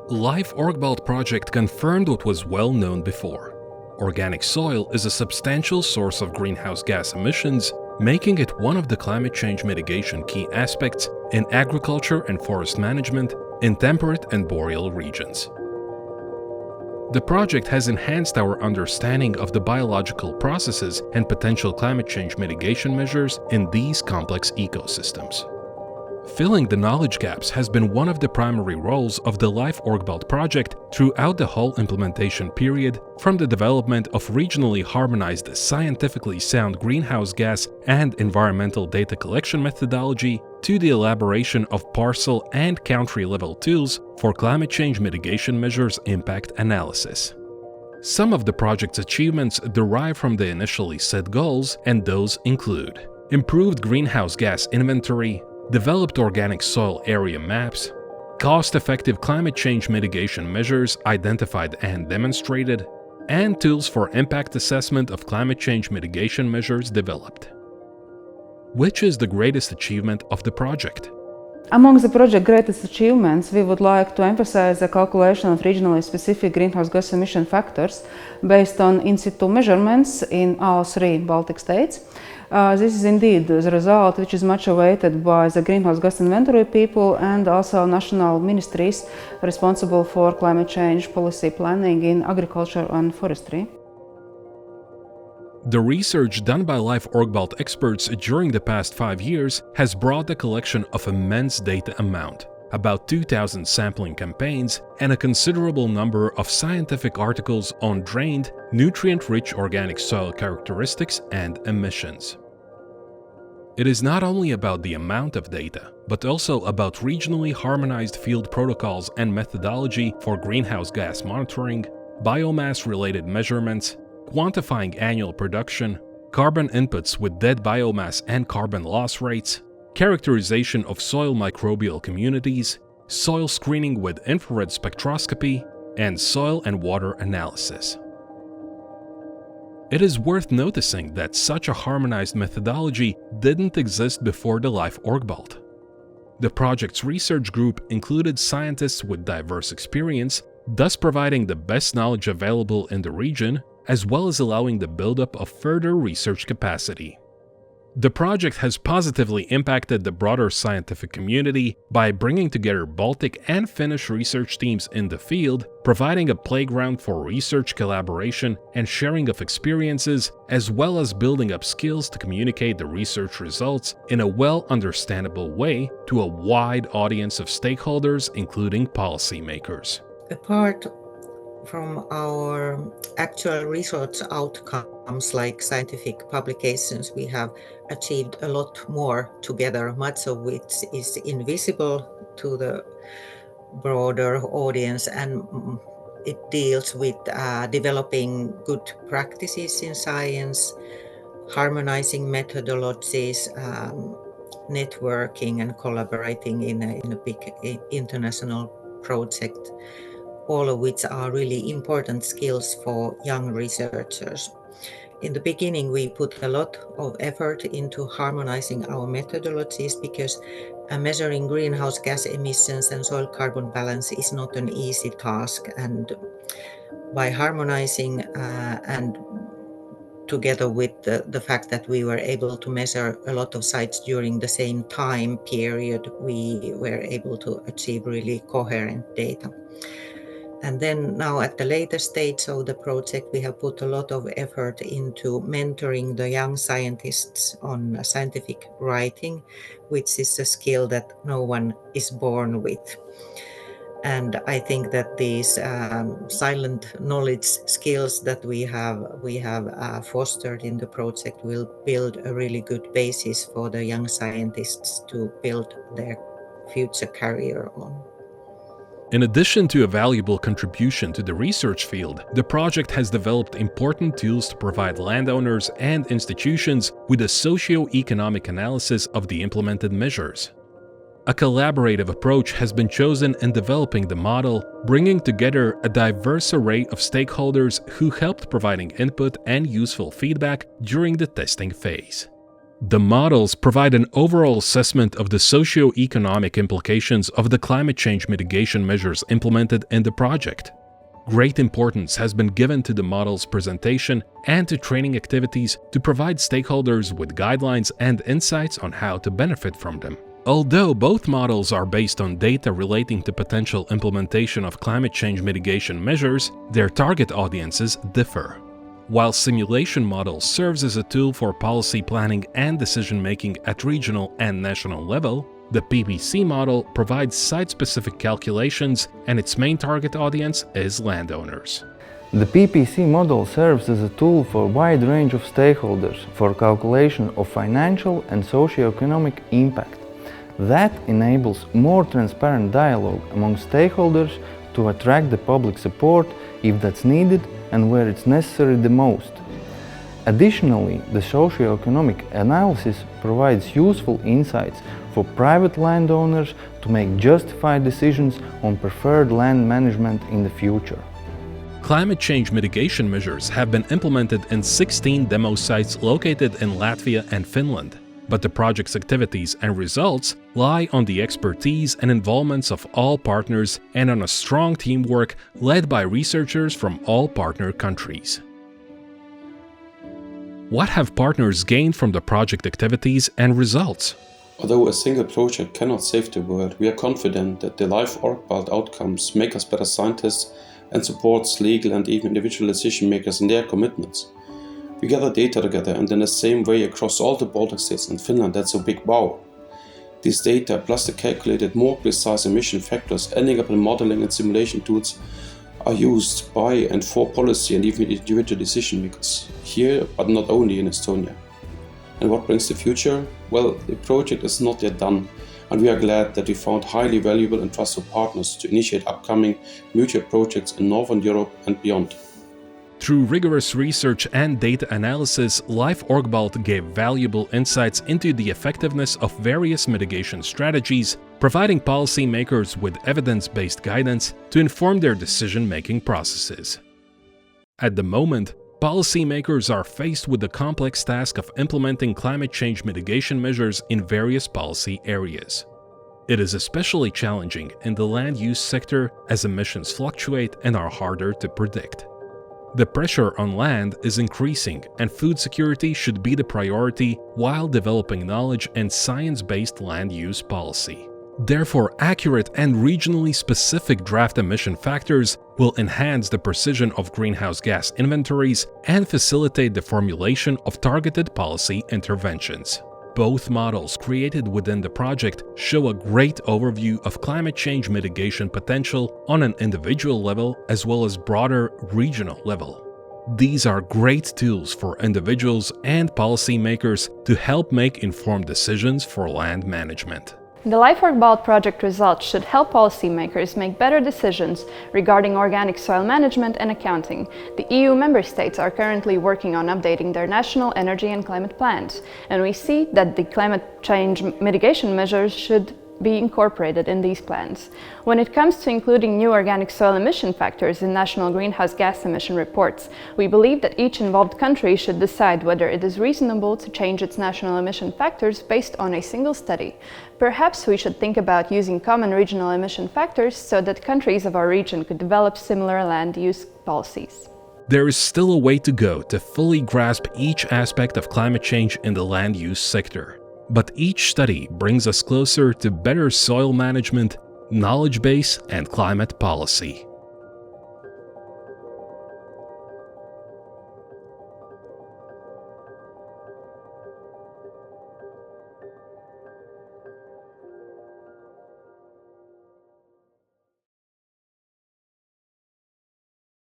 Live OrgBalt project confirmed what was well known before. Organic soil is a substantial source of greenhouse gas emissions, making it one of the climate change mitigation key aspects in agriculture and forest management in temperate and boreal regions. The project has enhanced our understanding of the biological processes and potential climate change mitigation measures in these complex ecosystems. Filling the knowledge gaps has been one of the primary roles of the Live OrgBalt project throughout the whole implementation period, from the development of regionally harmonized, scientifically sound greenhouse gas and environmental data collection methodology to the elaboration of parcel and country-level tools for climate change mitigation measures impact analysis. Some of the project's achievements derive from the initially set goals, and those include improved greenhouse gas inventory, developed organic soil area maps, cost-effective climate change mitigation measures identified and demonstrated, and tools for impact assessment of climate change mitigation measures developed. Which is the greatest achievement of the project? Among the project's greatest achievements, we would like to emphasize the calculation of regionally specific greenhouse gas emission factors based on in-situ measurements in all three Baltic states. This is indeed the result which is much awaited by the greenhouse gas inventory people and also national ministries responsible for climate change policy planning in agriculture and forestry. The research done by Live OrgBalt experts during the past 5 years has brought the collection of immense data amount, about 2,000 sampling campaigns, and a considerable number of scientific articles on drained, nutrient-rich organic soil characteristics and emissions. It is not only about the amount of data, but also about regionally harmonized field protocols and methodology for greenhouse gas monitoring, biomass-related measurements, quantifying annual production, carbon inputs with dead biomass and carbon loss rates, characterization of soil microbial communities, soil screening with infrared spectroscopy, and soil and water analysis. It is worth noticing that such a harmonized methodology didn't exist before the Live OrgBalt. The project's research group included scientists with diverse experience, thus providing the best knowledge available in the region, as well as allowing the buildup of further research capacity. The project has positively impacted the broader scientific community by bringing together Baltic and Finnish research teams in the field, providing a playground for research collaboration and sharing of experiences, as well as building up skills to communicate the research results in a well-understandable way to a wide audience of stakeholders, including policymakers. Apart from our actual research outcomes like scientific publications, we have achieved a lot more together, much of which is invisible to the broader audience, and it deals with developing good practices in science, harmonizing methodologies, networking and collaborating in a big international project, all of which are really important skills for young researchers. In the beginning, we put a lot of effort into harmonizing our methodologies because measuring greenhouse gas emissions and soil carbon balance is not an easy task. And by harmonizing and together with the fact that we were able to measure a lot of sites during the same time period, we were able to achieve really coherent data. And then now at the later stage of the project, we have put a lot of effort into mentoring the young scientists on scientific writing, which is a skill that no one is born with. And I think that these silent knowledge skills that we have fostered in the project will build a really good basis for the young scientists to build their future career on. In addition to a valuable contribution to the research field, the project has developed important tools to provide landowners and institutions with a socio-economic analysis of the implemented measures. A collaborative approach has been chosen in developing the model, bringing together a diverse array of stakeholders who helped providing input and useful feedback during the testing phase. The models provide an overall assessment of the socio-economic implications of the climate change mitigation measures implemented in the project. Great importance has been given to the model's presentation and to training activities to provide stakeholders with guidelines and insights on how to benefit from them. Although both models are based on data relating to potential implementation of climate change mitigation measures, their target audiences differ. While simulation model serves as a tool for policy planning and decision-making at regional and national level, the PPC model provides site-specific calculations, and its main target audience is landowners. The PPC model serves as a tool for a wide range of stakeholders for calculation of financial and socio-economic impact. That enables more transparent dialogue among stakeholders to attract the public support if that's needed and where it's necessary the most. Additionally, the socio-economic analysis provides useful insights for private landowners to make justified decisions on preferred land management in the future. Climate change mitigation measures have been implemented in 16 demo sites located in Latvia and Finland. But the project's activities and results lie on the expertise and involvements of all partners and on a strong teamwork led by researchers from all partner countries. What have partners gained from the project activities and results? Although a single project cannot save the world, we are confident that the live OrgBalt outcomes make us better scientists and supports legal and even individual decision makers in their commitments. We gather data together and in the same way across all the Baltic states and Finland. That's a big wow. These data plus the calculated more precise emission factors ending up in modeling and simulation tools are used by and for policy and even individual decision makers here, but not only in Estonia. And what brings the future? Well, the project is not yet done, and we are glad that we found highly valuable and trusted partners to initiate upcoming mutual projects in Northern Europe and beyond. Through rigorous research and data analysis, live OrgBalt gave valuable insights into the effectiveness of various mitigation strategies, providing policymakers with evidence-based guidance to inform their decision-making processes. At the moment, policymakers are faced with the complex task of implementing climate change mitigation measures in various policy areas. It is especially challenging in the land use sector as emissions fluctuate and are harder to predict. The pressure on land is increasing, and food security should be the priority while developing knowledge and science-based land use policy. Therefore, accurate and regionally specific draft emission factors will enhance the precision of greenhouse gas inventories and facilitate the formulation of targeted policy interventions. Both models created within the project show a great overview of climate change mitigation potential on an individual level as well as broader regional level. These are great tools for individuals and policymakers to help make informed decisions for land management. The live OrgBalt project results should help policymakers make better decisions regarding organic soil management and accounting. The EU member states are currently working on updating their national energy and climate plans, and we see that the climate change mitigation measures should be incorporated in these plans. When it comes to including new organic soil emission factors in national greenhouse gas emission reports, we believe that each involved country should decide whether it is reasonable to change its national emission factors based on a single study. Perhaps we should think about using common regional emission factors so that countries of our region could develop similar land use policies. There is still a way to go to fully grasp each aspect of climate change in the land use sector. But each study brings us closer to better soil management, knowledge base, and climate policy.